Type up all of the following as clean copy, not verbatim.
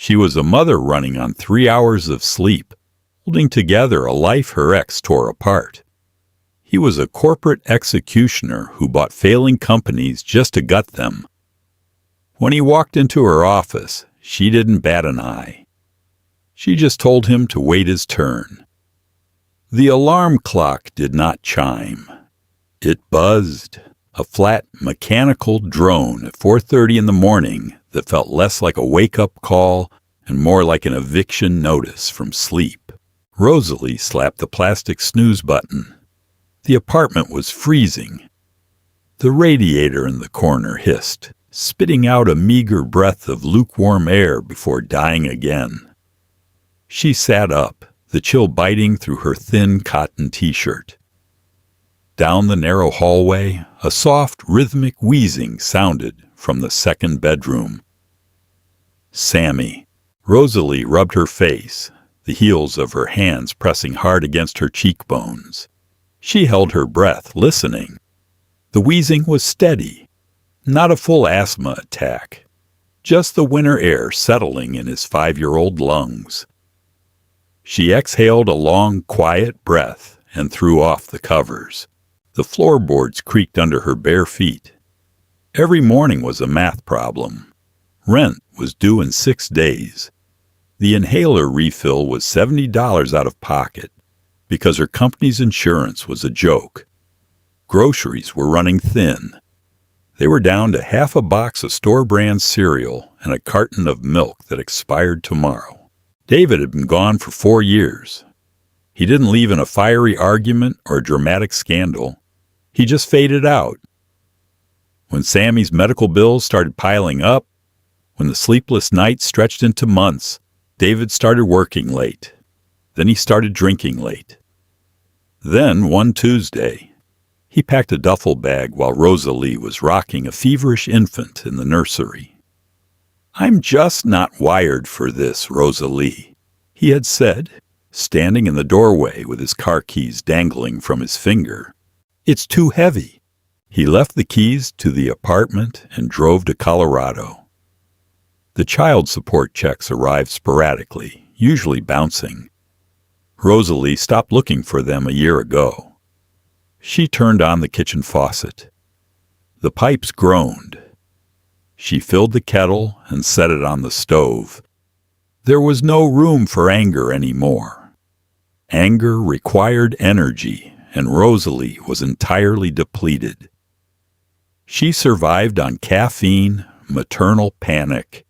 She was a mother running on 3 hours of sleep, holding together a life her ex tore apart. He was a corporate executioner who bought failing companies just to gut them. When he walked into her office, she didn't bat an eye. She just told him to wait his turn. The alarm clock did not chime. It buzzed, a flat, mechanical drone at 4:30 in the morning that felt less like a wake-up call and more like an eviction notice from sleep. Rosalie slapped the plastic snooze button. The apartment was freezing. The radiator in the corner hissed, spitting out a meager breath of lukewarm air before dying again. She sat up, the chill biting through her thin cotton t-shirt. Down the narrow hallway, a soft, rhythmic wheezing sounded from the second bedroom. Sammy. Rosalie rubbed her face, the heels of her hands pressing hard against her cheekbones. She held her breath, listening. The wheezing was steady, not a full asthma attack, just the winter air settling in his 5-year-old lungs. She exhaled a long, quiet breath and threw off the covers. The floorboards creaked under her bare feet. Every morning was a math problem. Rent was due in 6 days. The inhaler refill was $70 out of pocket because her company's insurance was a joke. Groceries were running thin. They were down to half a box of store-brand cereal and a carton of milk that expired tomorrow. David had been gone for 4 years. He didn't leave in a fiery argument or a dramatic scandal. He just faded out. When Sammy's medical bills started piling up, when the sleepless nights stretched into months, David started working late. Then he started drinking late. Then, one Tuesday, he packed a duffel bag while Rosalie was rocking a feverish infant in the nursery. "I'm just not wired for this, Rosalie," he had said, standing in the doorway with his car keys dangling from his finger. "It's too heavy." He left the keys to the apartment and drove to Colorado. The child support checks arrived sporadically, usually bouncing. Rosalie stopped looking for them a year ago. She turned on the kitchen faucet. The pipes groaned. She filled the kettle and set it on the stove. There was no room for anger anymore. Anger required energy, and Rosalie was entirely depleted. She survived on caffeine, maternal panic,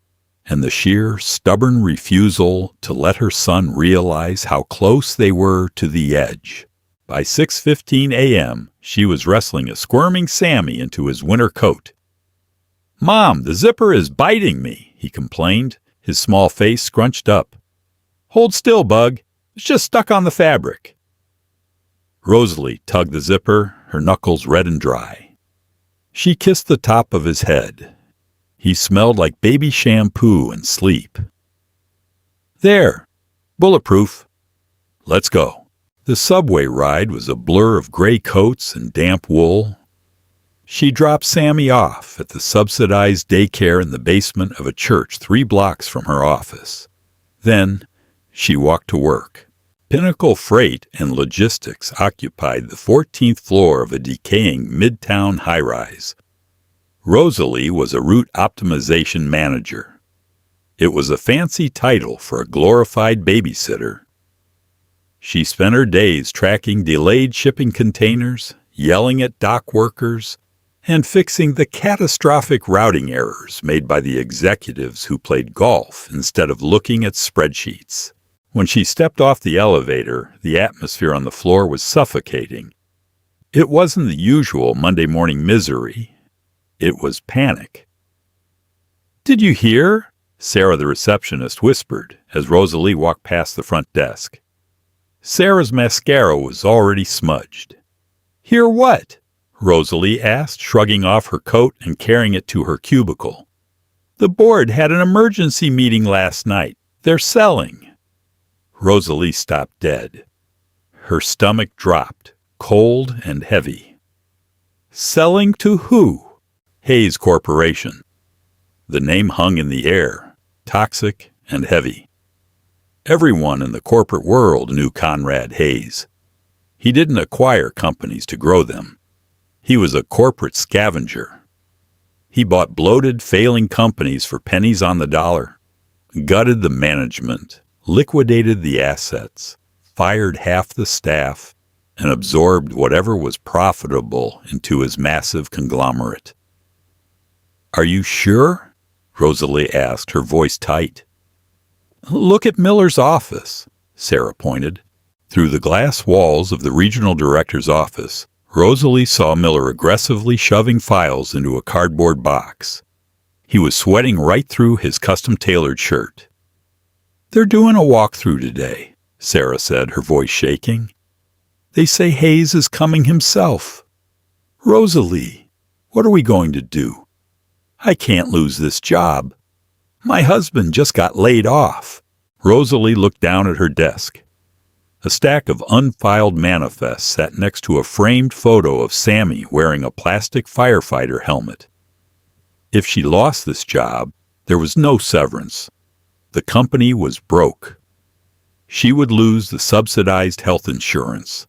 and the sheer, stubborn refusal to let her son realize how close they were to the edge. By 6:15 a.m., she was wrestling a squirming Sammy into his winter coat. "Mom, the zipper is biting me," he complained, his small face scrunched up. "Hold still, Bug. It's just stuck on the fabric." Rosalie tugged the zipper, her knuckles red and dry. She kissed the top of his head. He smelled like baby shampoo and sleep. "There. Bulletproof. Let's go." The subway ride was a blur of gray coats and damp wool. She dropped Sammy off at the subsidized daycare in the basement of a church 3 blocks from her office. Then she walked to work. Pinnacle Freight and Logistics occupied the 14th floor of a decaying midtown high-rise. Rosalie was a route optimization manager. It was a fancy title for a glorified babysitter. She spent her days tracking delayed shipping containers, yelling at dock workers, and fixing the catastrophic routing errors made by the executives who played golf instead of looking at spreadsheets. When she stepped off the elevator, the atmosphere on the floor was suffocating. It wasn't the usual Monday morning misery. It was panic. "Did you hear?" Sarah the receptionist whispered as Rosalie walked past the front desk. Sarah's mascara was already smudged. "Hear what?" Rosalie asked, shrugging off her coat and carrying it to her cubicle. "The board had an emergency meeting last night. They're selling." Rosalie stopped dead. Her stomach dropped, cold and heavy. "Selling to who?" "Hayes Corporation." The name hung in the air, toxic and heavy. Everyone in the corporate world knew Conrad Hayes. He didn't acquire companies to grow them. He was a corporate scavenger. He bought bloated, failing companies for pennies on the dollar, gutted the management, liquidated the assets, fired half the staff, and absorbed whatever was profitable into his massive conglomerate. "Are you sure?" Rosalie asked, her voice tight. "Look at Miller's office," Sarah pointed. Through the glass walls of the regional director's office, Rosalie saw Miller aggressively shoving files into a cardboard box. He was sweating right through his custom-tailored shirt. "They're doing a walkthrough today," Sarah said, her voice shaking. "They say Hayes is coming himself. Rosalie, what are we going to do? I can't lose this job. My husband just got laid off." Rosalie looked down at her desk. A stack of unfiled manifests sat next to a framed photo of Sammy wearing a plastic firefighter helmet. If she lost this job, there was no severance. The company was broke. She would lose the subsidized health insurance.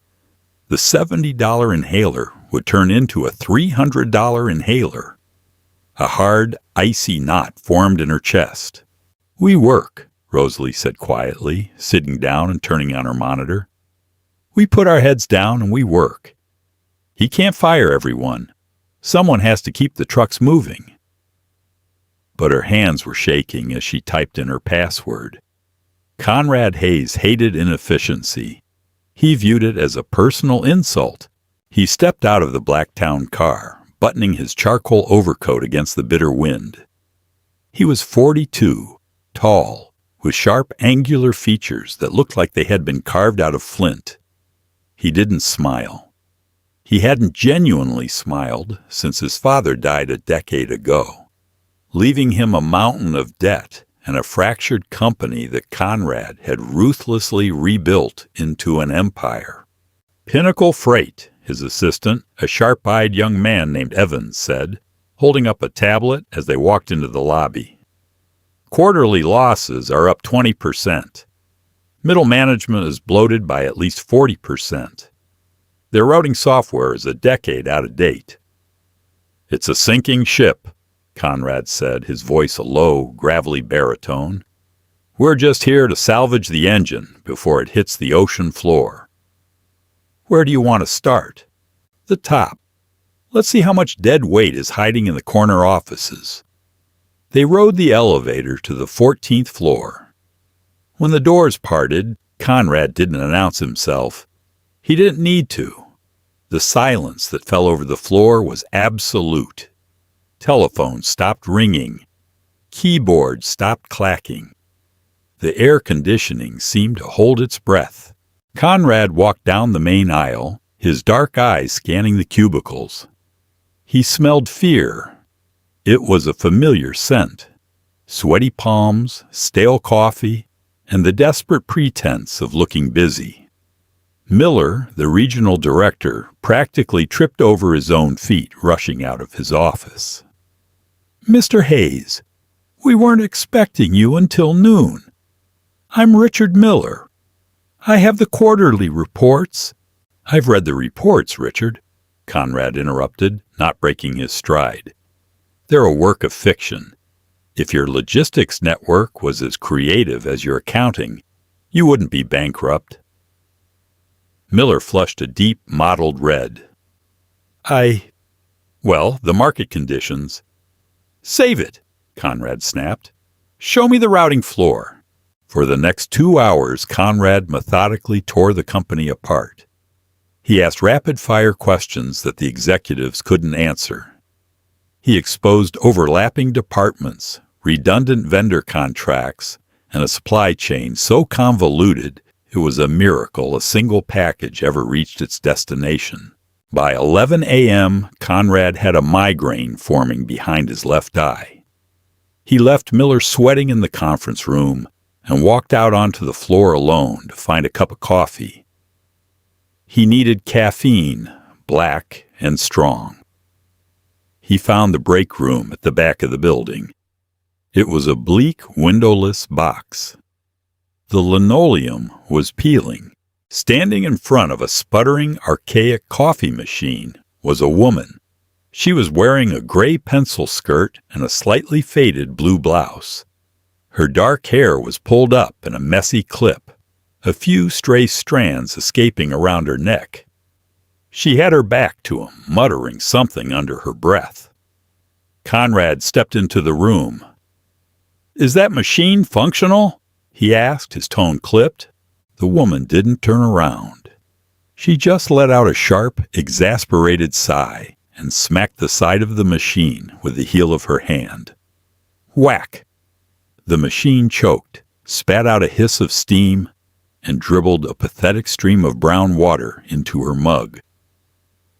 The $70 inhaler would turn into a $300 inhaler. A hard, icy knot formed in her chest. "We work," Rosalie said quietly, sitting down and turning on her monitor. "We put our heads down and we work. He can't fire everyone. Someone has to keep the trucks moving." But her hands were shaking as she typed in her password. Conrad Hayes hated inefficiency. He viewed it as a personal insult. He stepped out of the Blacktown car, buttoning his charcoal overcoat against the bitter wind. He was 42, tall, with sharp, angular features that looked like they had been carved out of flint. He didn't smile. He hadn't genuinely smiled since his father died a decade ago, leaving him a mountain of debt and a fractured company that Conrad had ruthlessly rebuilt into an empire. "Pinnacle Freight," his assistant, a sharp-eyed young man named Evans, said, holding up a tablet as they walked into the lobby. "Quarterly losses are up 20%. Middle management is bloated by at least 40%. Their routing software is a decade out of date." "It's a sinking ship," Conrad said, his voice a low, gravelly baritone. "We're just here to salvage the engine before it hits the ocean floor." "Where do you want to start?" "The top. Let's see how much dead weight is hiding in the corner offices." They rode the elevator to the 14th floor. When the doors parted, Conrad didn't announce himself. He didn't need to. The silence that fell over the floor was absolute. Telephones stopped ringing. Keyboards stopped clacking. The air conditioning seemed to hold its breath. Conrad walked down the main aisle, his dark eyes scanning the cubicles. He smelled fear. It was a familiar scent. Sweaty palms, stale coffee, and the desperate pretense of looking busy. Miller, the regional director, practically tripped over his own feet rushing out of his office. "Mr. Hayes, we weren't expecting you until noon. I'm Richard Miller. I have the quarterly reports." "I've read the reports, Richard," Conrad interrupted, not breaking his stride. "They're a work of fiction. If your logistics network was as creative as your accounting, you wouldn't be bankrupt." Miller flushed a deep, mottled red. Well, the market conditions." "Save it," Conrad snapped. "Show me the routing floor." For the next 2 hours, Conrad methodically tore the company apart. He asked rapid-fire questions that the executives couldn't answer. He exposed overlapping departments, redundant vendor contracts, and a supply chain so convoluted it was a miracle a single package ever reached its destination. By 11 a.m., Conrad had a migraine forming behind his left eye. He left Miller sweating in the conference room and walked out onto the floor alone to find a cup of coffee. He needed caffeine, black and strong. He found the break room at the back of the building. It was a bleak, windowless box. The linoleum was peeling. Standing in front of a sputtering, archaic coffee machine was a woman. She was wearing a gray pencil skirt and a slightly faded blue blouse. Her dark hair was pulled up in a messy clip, a few stray strands escaping around her neck. She had her back to him, muttering something under her breath. Conrad stepped into the room. "Is that machine functional?" he asked, his tone clipped. The woman didn't turn around. She just let out a sharp, exasperated sigh and smacked the side of the machine with the heel of her hand. Whack! The machine choked, spat out a hiss of steam, and dribbled a pathetic stream of brown water into her mug.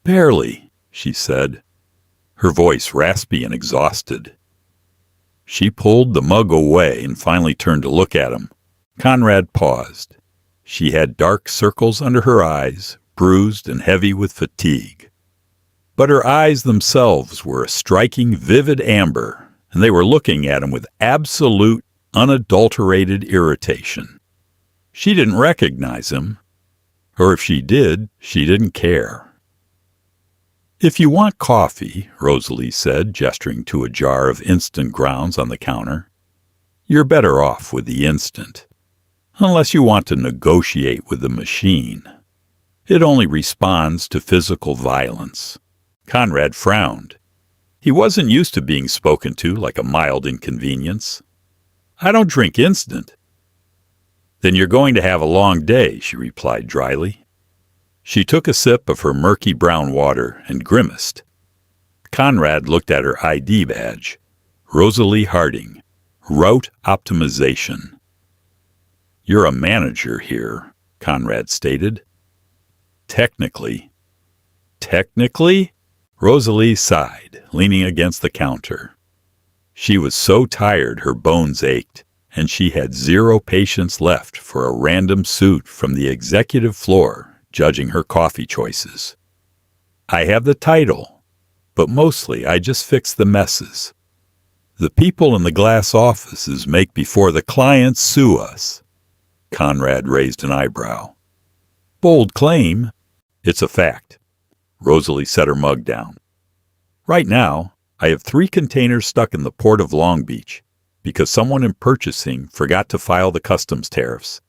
"Barely," she said, her voice raspy and exhausted. She pulled the mug away and finally turned to look at him. Conrad paused. She had dark circles under her eyes, bruised and heavy with fatigue. But her eyes themselves were a striking, vivid amber, and they were looking at him with absolute, unadulterated irritation. She didn't recognize him, or if she did, she didn't care. "If you want coffee," Rosalie said, gesturing to a jar of instant grounds on the counter, "you're better off with the instant. Unless you want to negotiate with the machine. It only responds to physical violence." Conrad frowned. He wasn't used to being spoken to like a mild inconvenience. "I don't drink instant." "Then you're going to have a long day," she replied dryly. She took a sip of her murky brown water and grimaced. Conrad looked at her ID badge. Rosalie Harding, Route Optimization. "You're a manager here," Conrad stated. Technically. Technically? Rosalie sighed, leaning against the counter. She was so tired her bones ached, and she had zero patience left for a random suit from the executive floor judging her coffee choices. "I have the title, but mostly I just fix the messes. The people in the glass offices make before the clients sue us." Conrad raised an eyebrow. "Bold claim." "It's a fact." Rosalie set her mug down. "Right now, I have 3 containers stuck in the port of Long Beach because someone in purchasing forgot to file the customs tariffs.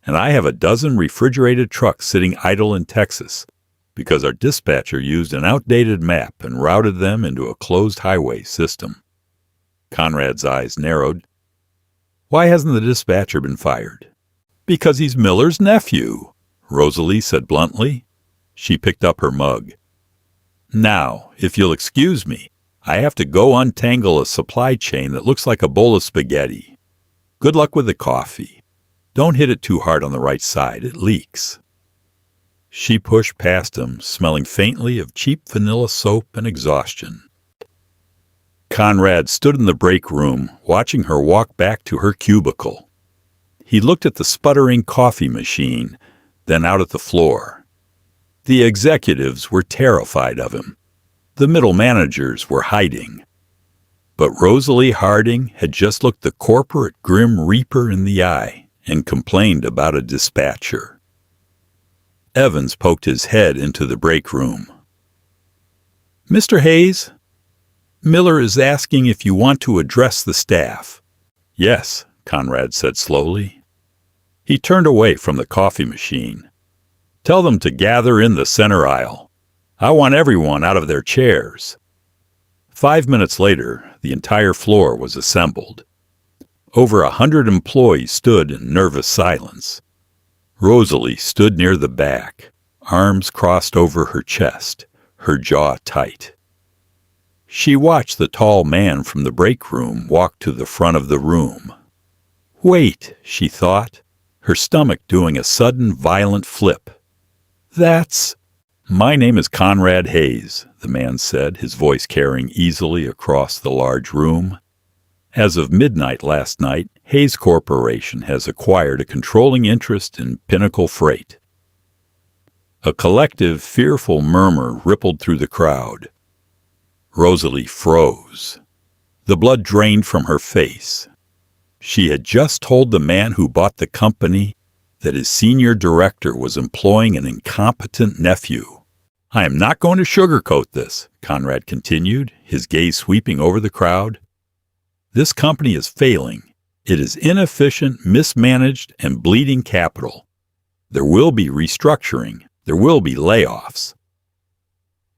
And I have a dozen refrigerated trucks sitting idle in Texas because our dispatcher used an outdated map and routed them into a closed highway system." Conrad's eyes narrowed. "Why hasn't the dispatcher been fired?" "Because he's Miller's nephew," Rosalie said bluntly. She picked up her mug. "Now, if you'll excuse me, I have to go untangle a supply chain that looks like a bowl of spaghetti. Good luck with the coffee. Don't hit it too hard on the right side, it leaks." She pushed past him, smelling faintly of cheap vanilla soap and exhaustion. Conrad stood in the break room, watching her walk back to her cubicle. He looked at the sputtering coffee machine, then out at the floor. The executives were terrified of him. The middle managers were hiding. But Rosalie Harding had just looked the corporate grim reaper in the eye and complained about a dispatcher. Evans poked his head into the break room. "Mr. Hayes, Miller is asking if you want to address the staff." "Yes," Conrad said slowly. He turned away from the coffee machine. "Tell them to gather in the center aisle. I want everyone out of their chairs." 5 minutes later, the entire floor was assembled. Over 100 employees stood in nervous silence. Rosalie stood near the back, arms crossed over her chest, her jaw tight. She watched the tall man from the break room walk to the front of the room. "Wait," she thought, her stomach doing a sudden violent flip. "That's—" "My name is Conrad Hayes," the man said, his voice carrying easily across the large room. "As of midnight last night, Hayes Corporation has acquired a controlling interest in Pinnacle Freight." A collective, fearful murmur rippled through the crowd. Rosalie froze. The blood drained from her face. She had just told the man who bought the company that his senior director was employing an incompetent nephew. "I am not going to sugarcoat this," Conrad continued, his gaze sweeping over the crowd. "This company is failing. It is inefficient, mismanaged, and bleeding capital. There will be restructuring. There will be layoffs."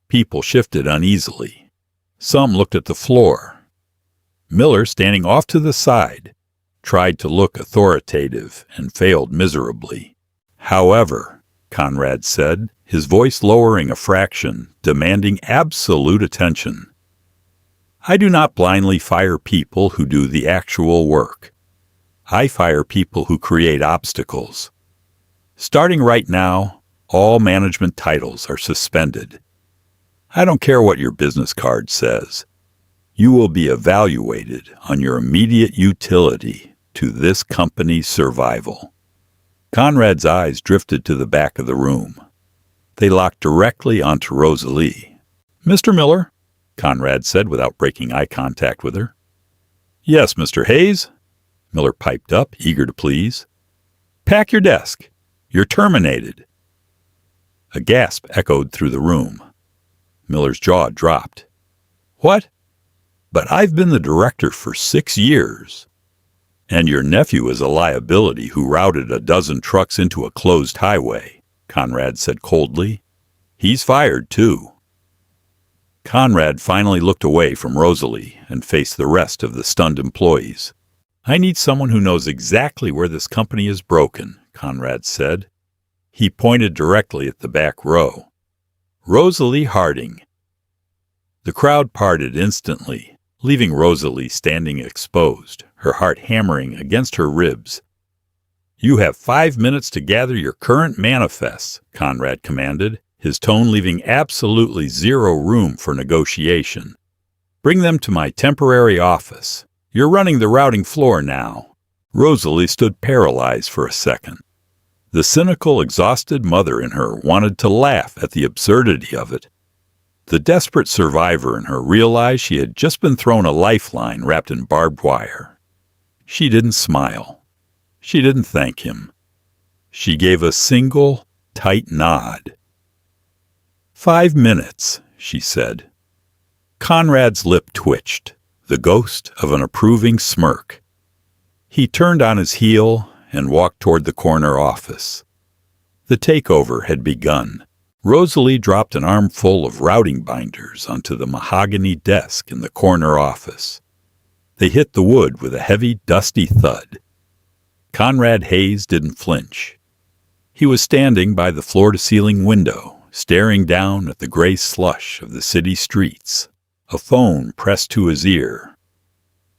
People shifted uneasily. Some looked at the floor. Miller, standing off to the side, tried to look authoritative and failed miserably. "However," Conrad said, his voice lowering a fraction, demanding absolute attention, "I do not blindly fire people who do the actual work. I fire people who create obstacles. Starting right now, all management titles are suspended. I don't care what your business card says. You will be evaluated on your immediate utility to this company's survival." Conrad's eyes drifted to the back of the room. They locked directly onto Rosalie. "Mr. Miller," Conrad said without breaking eye contact with her. "Yes, Mr. Hayes," Miller piped up, eager to please. "Pack your desk. You're terminated." A gasp echoed through the room. Miller's jaw dropped. "What? But I've been the director for 6 years. And your nephew is a liability who routed a dozen trucks into a closed highway," Conrad said coldly. "He's fired, too." Conrad finally looked away from Rosalie and faced the rest of the stunned employees. "I need someone who knows exactly where this company is broken," Conrad said. He pointed directly at the back row. "Rosalie Harding." The crowd parted instantly, leaving Rosalie standing exposed, her heart hammering against her ribs. "You have 5 minutes to gather your current manifests," Conrad commanded, his tone leaving absolutely zero room for negotiation. "Bring them to my temporary office. You're running the routing floor now." Rosalie stood paralyzed for a second. The cynical, exhausted mother in her wanted to laugh at the absurdity of it. The desperate survivor in her realized she had just been thrown a lifeline wrapped in barbed wire. She didn't smile. She didn't thank him. She gave a single, tight nod. 5 minutes, she said. Conrad's lip twitched, the ghost of an approving smirk. He turned on his heel and walked toward the corner office. The takeover had begun. Rosalie dropped an armful of routing binders onto the mahogany desk in the corner office. They hit the wood with a heavy, dusty thud. Conrad Hayes didn't flinch. He was standing by the floor-to-ceiling window, staring down at the gray slush of the city streets, a phone pressed to his ear.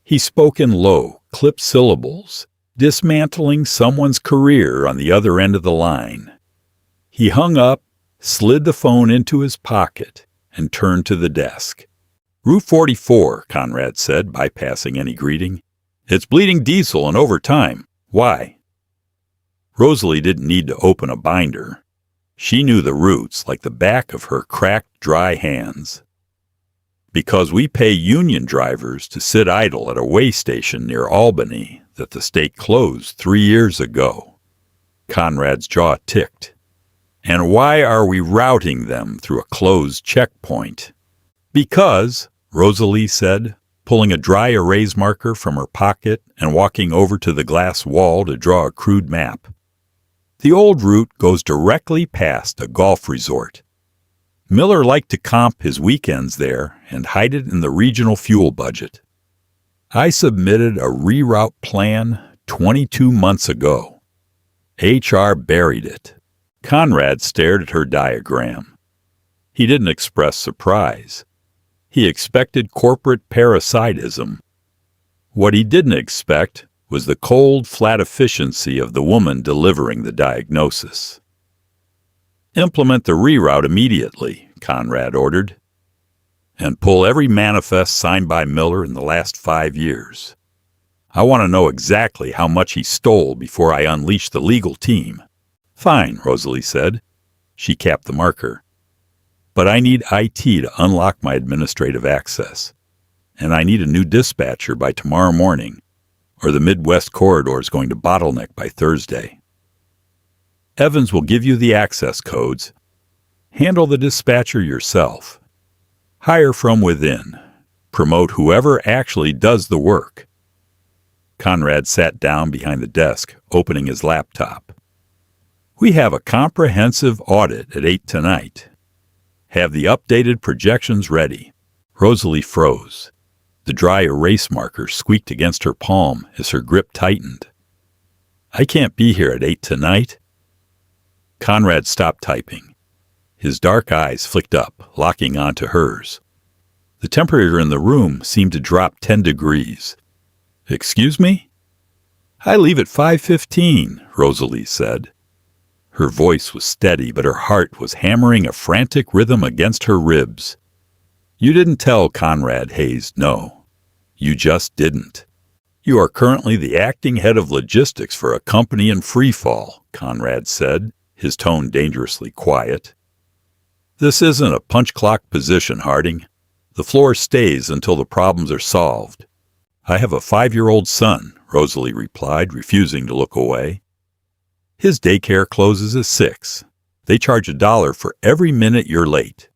He spoke in low, clipped syllables, dismantling someone's career on the other end of the line. He hung up, slid the phone into his pocket, and turned to the desk. "Route 44, Conrad said, bypassing any greeting. "It's bleeding diesel and overtime. Why?" Rosalie didn't need to open a binder. She knew the routes like the back of her cracked, dry hands. "Because we pay union drivers to sit idle at a way station near Albany that the state closed 3 years ago." Conrad's jaw ticked. "And why are we routing them through a closed checkpoint?" "Because," Rosalie said, pulling a dry erase marker from her pocket and walking over to the glass wall to draw a crude map. "The old route goes directly past a golf resort. Miller liked to comp his weekends there and hide it in the regional fuel budget. I submitted a reroute plan 22 months ago. HR buried it." Conrad stared at her diagram. He didn't express surprise. He expected corporate parasitism. What he didn't expect was the cold, flat efficiency of the woman delivering the diagnosis. "Implement the reroute immediately," Conrad ordered. "And pull every manifest signed by Miller in the last 5 years. I want to know exactly how much he stole before I unleash the legal team." "Fine," Rosalie said. She capped the marker. "But I need IT to unlock my administrative access. and I need a new dispatcher by tomorrow morning, or the Midwest corridor is going to bottleneck by Thursday. Evans will give you the access codes. Handle the dispatcher yourself. Hire from within. Promote whoever actually does the work. Conrad sat down behind the desk, opening his laptop. We have a comprehensive audit at 8 tonight. Have the updated projections ready. Rosalie froze. The dry erase marker squeaked against her palm as her grip tightened. I can't be here at 8 tonight. Conrad stopped typing. His dark eyes flicked up, locking onto hers. The temperature in the room seemed to drop 10 degrees. Excuse me? I leave at 5:15, Rosalie said. Her voice was steady, but her heart was hammering a frantic rhythm against her ribs. You didn't tell Conrad Hayes no. You just didn't. You are currently the acting head of logistics for a company in freefall, Conrad said, his tone dangerously quiet. This isn't a punch clock position, Harding. The floor stays until the problems are solved. I have a 5-year-old son, Rosalie replied, refusing to look away. His daycare closes at 6. They charge $1 for every minute you're late.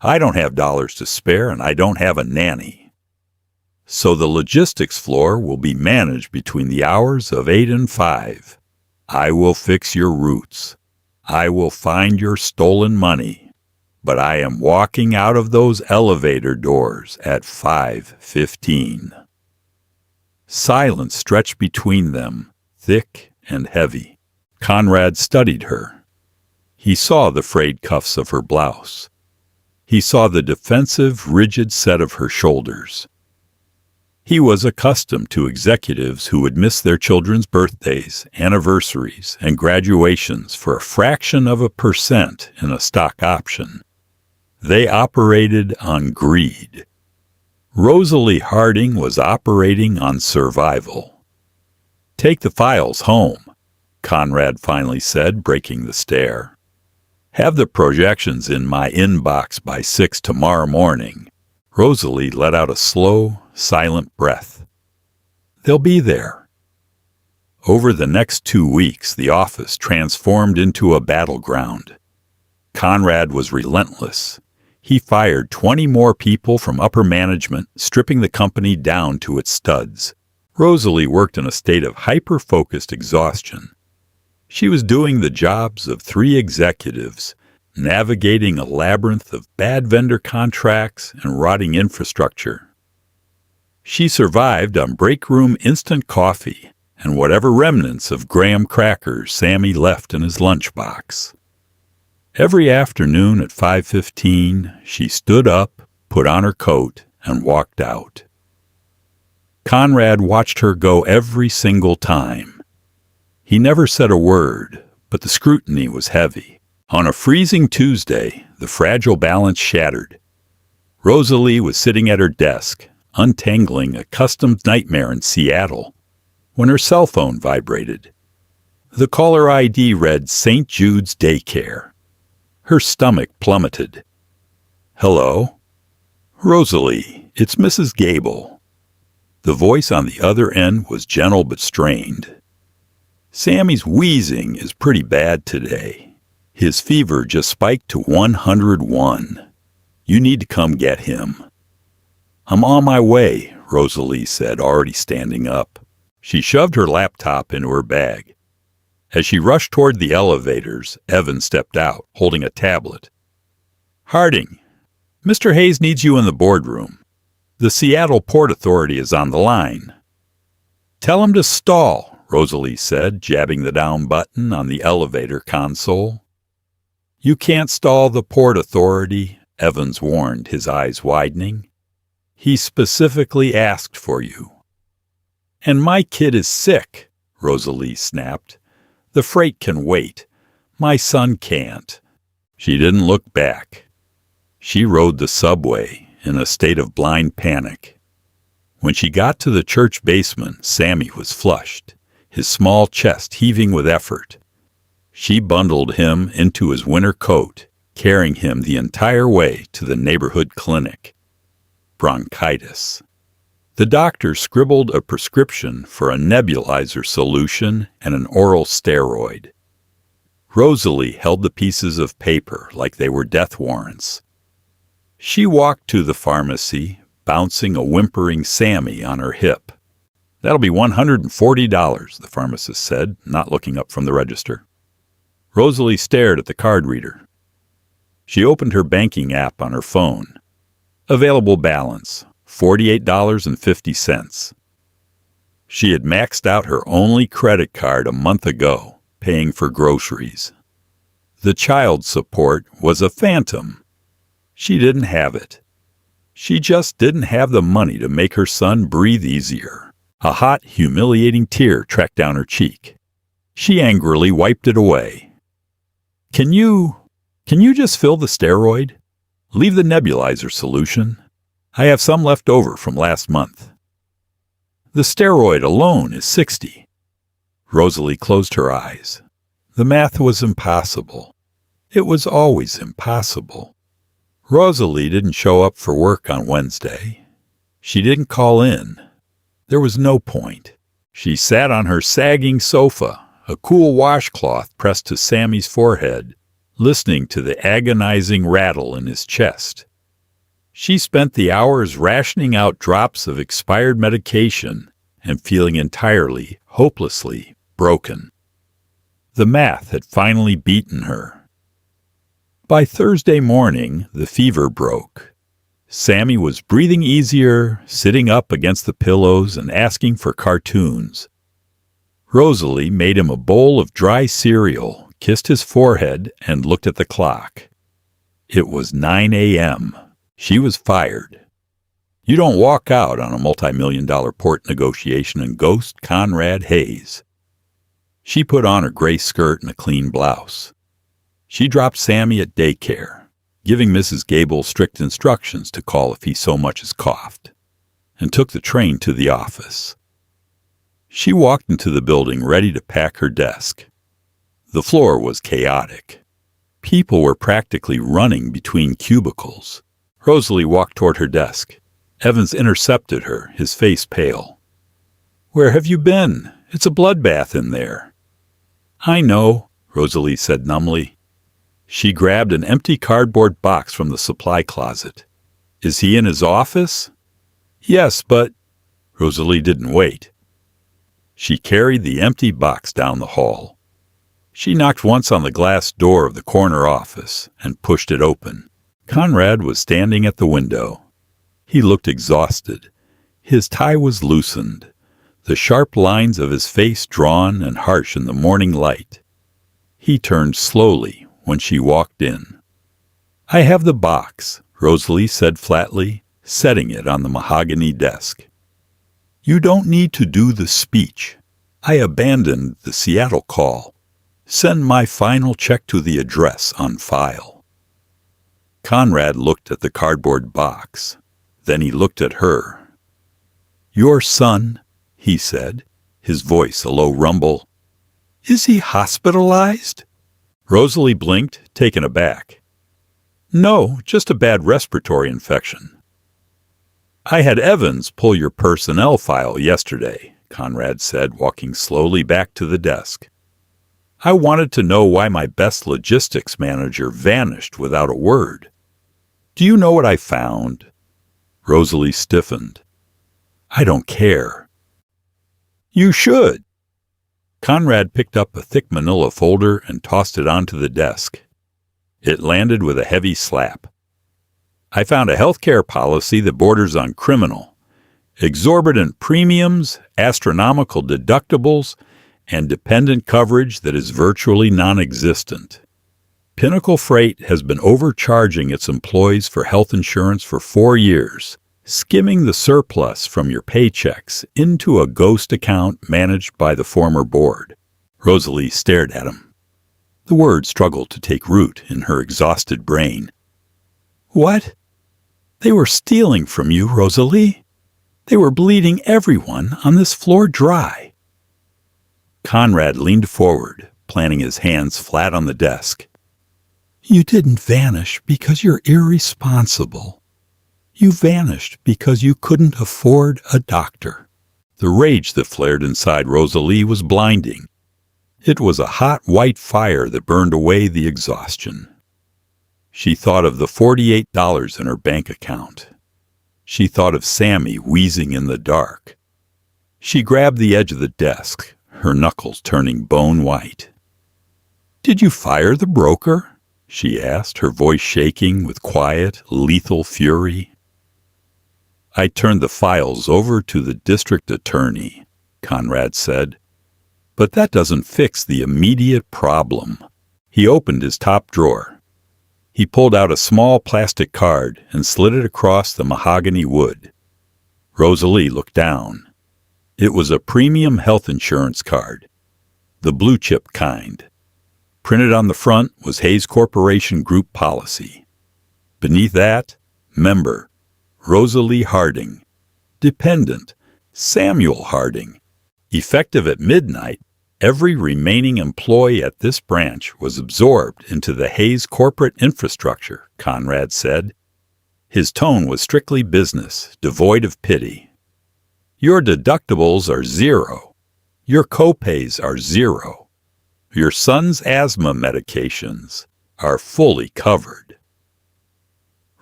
I don't have dollars to spare, and I don't have a nanny. So the logistics floor will be managed between the hours of 8 and 5. I will fix your routes. I will find your stolen money. But I am walking out of those elevator doors at 5:15. Silence stretched between them, thick and heavy. Conrad studied her. He saw the frayed cuffs of her blouse. He saw the defensive, rigid set of her shoulders. He was accustomed to executives who would miss their children's birthdays, anniversaries, and graduations for a fraction of a percent in a stock option. They operated on greed. Rosalie Harding was operating on survival. Take the files home, Conrad finally said, breaking the stare. Have the projections in my inbox by 6 tomorrow morning. Rosalie let out a slow, silent breath. They'll be there. Over the next 2 weeks, the office transformed into a battleground. Conrad was relentless. He fired 20 more people from upper management, stripping the company down to its studs. Rosalie worked in a state of hyper-focused exhaustion. She was doing the jobs of 3 executives, navigating a labyrinth of bad vendor contracts and rotting infrastructure. She survived on break room instant coffee and whatever remnants of graham crackers Sammy left in his lunchbox. Every afternoon at 5:15, she stood up, put on her coat, and walked out. Conrad watched her go every single time. He never said a word, but the scrutiny was heavy. On a freezing Tuesday, the fragile balance shattered. Rosalie was sitting at her desk, untangling a custom nightmare in Seattle, when her cell phone vibrated. The caller ID read St. Jude's Daycare. Her stomach plummeted. Hello? Rosalie, it's Mrs. Gable. The voice on the other end was gentle but strained. Sammy's wheezing is pretty bad today. His fever just spiked to 101. You need to come get him. I'm on my way, Rosalie said, already standing up. She shoved her laptop into her bag. As she rushed toward the elevators, Evan stepped out, holding a tablet. Harding, Mr. Hayes needs you in the boardroom. The Seattle Port Authority is on the line. Tell him to stall, Rosalie said, jabbing the down button on the elevator console. You can't stall the Port Authority, Evans warned, his eyes widening. He specifically asked for you. And my kid is sick, Rosalie snapped. The freight can wait. My son can't. She didn't look back. She rode the subway in a state of blind panic. When she got to the church basement, Sammy was flushed, his small chest heaving with effort. She bundled him into his winter coat, carrying him the entire way to the neighborhood clinic. Bronchitis. The doctor scribbled a prescription for a nebulizer solution and an oral steroid. Rosalie held the pieces of paper like they were death warrants. She walked to the pharmacy, bouncing a whimpering Sammy on her hip. "That'll be $140, the pharmacist said, not looking up from the register. Rosalie stared at the card reader. She opened her banking app on her phone. Available balance, $48.50. She had maxed out her only credit card a month ago, paying for groceries. The child support was a phantom. She didn't have it. She just didn't have the money to make her son breathe easier. A hot, humiliating tear tracked down her cheek. She angrily wiped it away. Can you just fill the steroid? Leave the nebulizer solution. I have some left over from last month. The steroid alone is $60. Rosalie closed her eyes. The math was impossible. It was always impossible. Rosalie didn't show up for work on Wednesday. She didn't call in. There was no point. She sat on her sagging sofa, a cool washcloth pressed to Sammy's forehead, listening to the agonizing rattle in his chest. She spent the hours rationing out drops of expired medication and feeling entirely, hopelessly broken. The math had finally beaten her. By Thursday morning, the fever broke. Sammy was breathing easier, sitting up against the pillows and asking for cartoons. Rosalie made him a bowl of dry cereal, kissed his forehead, and looked at the clock. It was 9 a.m. She was fired. You don't walk out on a multi-million-dollar port negotiation and ghost Conrad Hayes. She put on her gray skirt and a clean blouse. She dropped Sammy at daycare, giving Mrs. Gable strict instructions to call if he so much as coughed, and took the train to the office. She walked into the building ready to pack her desk. The floor was chaotic. People were practically running between cubicles. Rosalie walked toward her desk. Evans intercepted her, his face pale. "Where have you been? It's a bloodbath in there." "I know," Rosalie said numbly. She grabbed an empty cardboard box from the supply closet. "Is he in his office?" "Yes, but—" Rosalie didn't wait. She carried the empty box down the hall. She knocked once on the glass door of the corner office and pushed it open. Conrad was standing at the window. He looked exhausted. His tie was loosened, the sharp lines of his face drawn and harsh in the morning light. He turned slowly when she walked in. "I have the box," Rosalie said flatly, setting it on the mahogany desk. "You don't need to do the speech. I abandoned the Seattle call. Send my final check to the address on file." Conrad looked at the cardboard box. Then he looked at her. "Your son," he said, his voice a low rumble. "Is he hospitalized?" Rosalie blinked, taken aback. "No, just a bad respiratory infection." "I had Evans pull your personnel file yesterday," Conrad said, walking slowly back to the desk. "I wanted to know why my best logistics manager vanished without a word. Do you know what I found?" Rosalie stiffened. "I don't care." "You should." Conrad picked up a thick manila folder and tossed it onto the desk. It landed with a heavy slap. "I found a healthcare policy that borders on criminal. Exorbitant premiums, astronomical deductibles, and dependent coverage that is virtually non-existent. Pinnacle Freight has been overcharging its employees for health insurance for 4 years, skimming the surplus from your paychecks into a ghost account managed by the former board." Rosalie stared at him. The word struggled to take root in her exhausted brain. "What? They were stealing from you, Rosalie. They were bleeding everyone on this floor dry." Conrad leaned forward, planting his hands flat on the desk. "You didn't vanish because you're irresponsible. You vanished because you couldn't afford a doctor. The rage that flared inside Rosalie was blinding. It was a hot white fire that burned away the exhaustion. She thought of the $48 in her bank account. She thought of Sammy wheezing in the dark. She grabbed the edge of the desk, her knuckles turning bone white. "Did you fire the broker?" she asked, her voice shaking with quiet, lethal fury. "I turned the files over to the district attorney," Conrad said. "But that doesn't fix the immediate problem." He opened his top drawer. He pulled out a small plastic card and slid it across the mahogany wood. Rosalie looked down. It was a premium health insurance card, the blue chip kind. Printed on the front was Hayes Corporation Group policy. Beneath that, member, Rosalie Harding. Dependent, Samuel Harding. Effective at midnight, every remaining employee at this branch was absorbed into the Hayes corporate infrastructure, Conrad said. His tone was strictly business, devoid of pity. Your deductibles are zero. Your copays are zero. Your son's asthma medications are fully covered.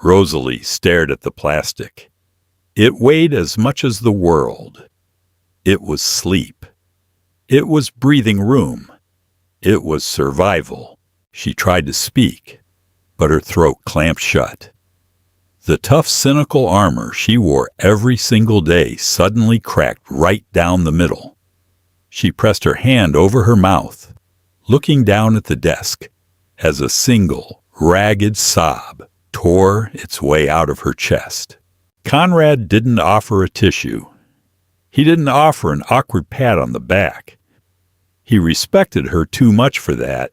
Rosalie stared at the plastic. It weighed as much as the world. It was sleep. It was breathing room. It was survival. She tried to speak, but her throat clamped shut. The tough, cynical armor she wore every single day suddenly cracked right down the middle. She pressed her hand over her mouth, looking down at the desk, as a single, ragged sob tore its way out of her chest. Conrad didn't offer a tissue. He didn't offer an awkward pat on the back. He respected her too much for that.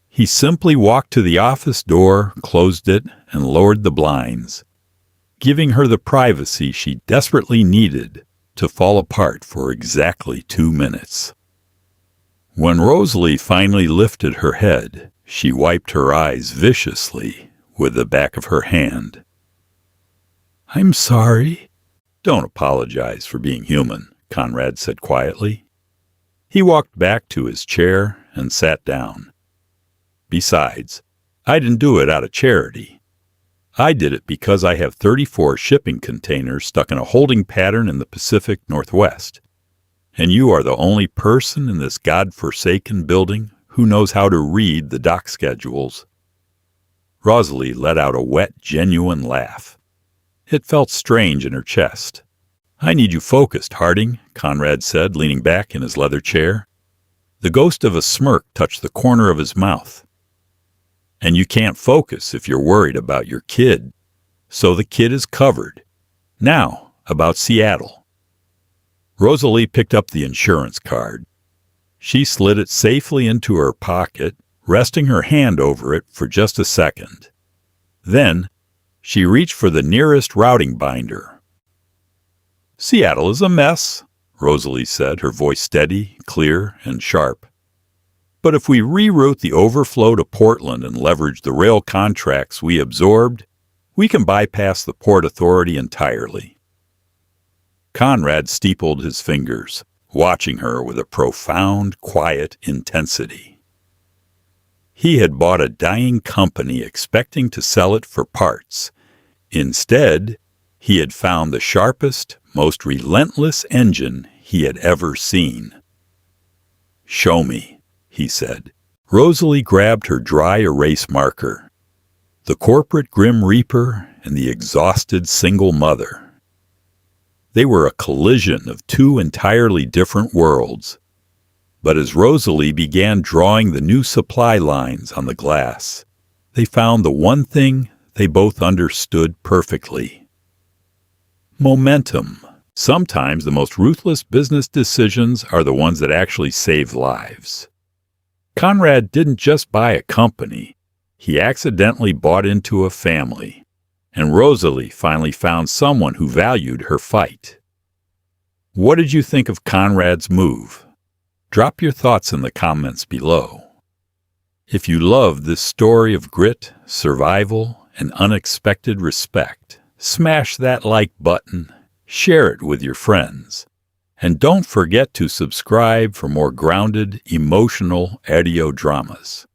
He simply walked to the office door, closed it, and lowered the blinds, giving her the privacy she desperately needed to fall apart for exactly 2 minutes. When Rosalie finally lifted her head, she wiped her eyes viciously with the back of her hand. "I'm sorry." "Don't apologize for being human," Conrad said quietly. He walked back to his chair and sat down. "Besides, I didn't do it out of charity. I did it because I have 34 shipping containers stuck in a holding pattern in the Pacific Northwest. And you are the only person in this godforsaken building who knows how to read the dock schedules." Rosalie let out a wet, genuine laugh. It felt strange in her chest. "I need you focused, Harding," Conrad said, leaning back in his leather chair. The ghost of a smirk touched the corner of his mouth. "And you can't focus if you're worried about your kid. So the kid is covered. Now, about Seattle." Rosalie picked up the insurance card. She slid it safely into her pocket, resting her hand over it for just a second. Then, she reached for the nearest routing binder. "Seattle is a mess," Rosalie said, her voice steady, clear, and sharp. "But if we reroute the overflow to Portland and leverage the rail contracts we absorbed, we can bypass the Port Authority entirely." Conrad steepled his fingers, watching her with a profound, quiet intensity. He had bought a dying company expecting to sell it for parts. Instead, he had found the sharpest, most relentless engine he had ever seen. "Show me," he said. Rosalie grabbed her dry erase marker. The corporate Grim Reaper and the exhausted single mother. They were a collision of two entirely different worlds. But as Rosalie began drawing the new supply lines on the glass, they found the one thing they both understood perfectly. Momentum. Sometimes the most ruthless business decisions are the ones that actually save lives. Conrad didn't just buy a company. He accidentally bought into a family. And Rosalie finally found someone who valued her fight. What did you think of Conrad's move? Drop your thoughts in the comments below. If you love this story of grit, survival, and unexpected respect, Smash that like button, share it with your friends, and don't forget to subscribe for more grounded, emotional audio dramas.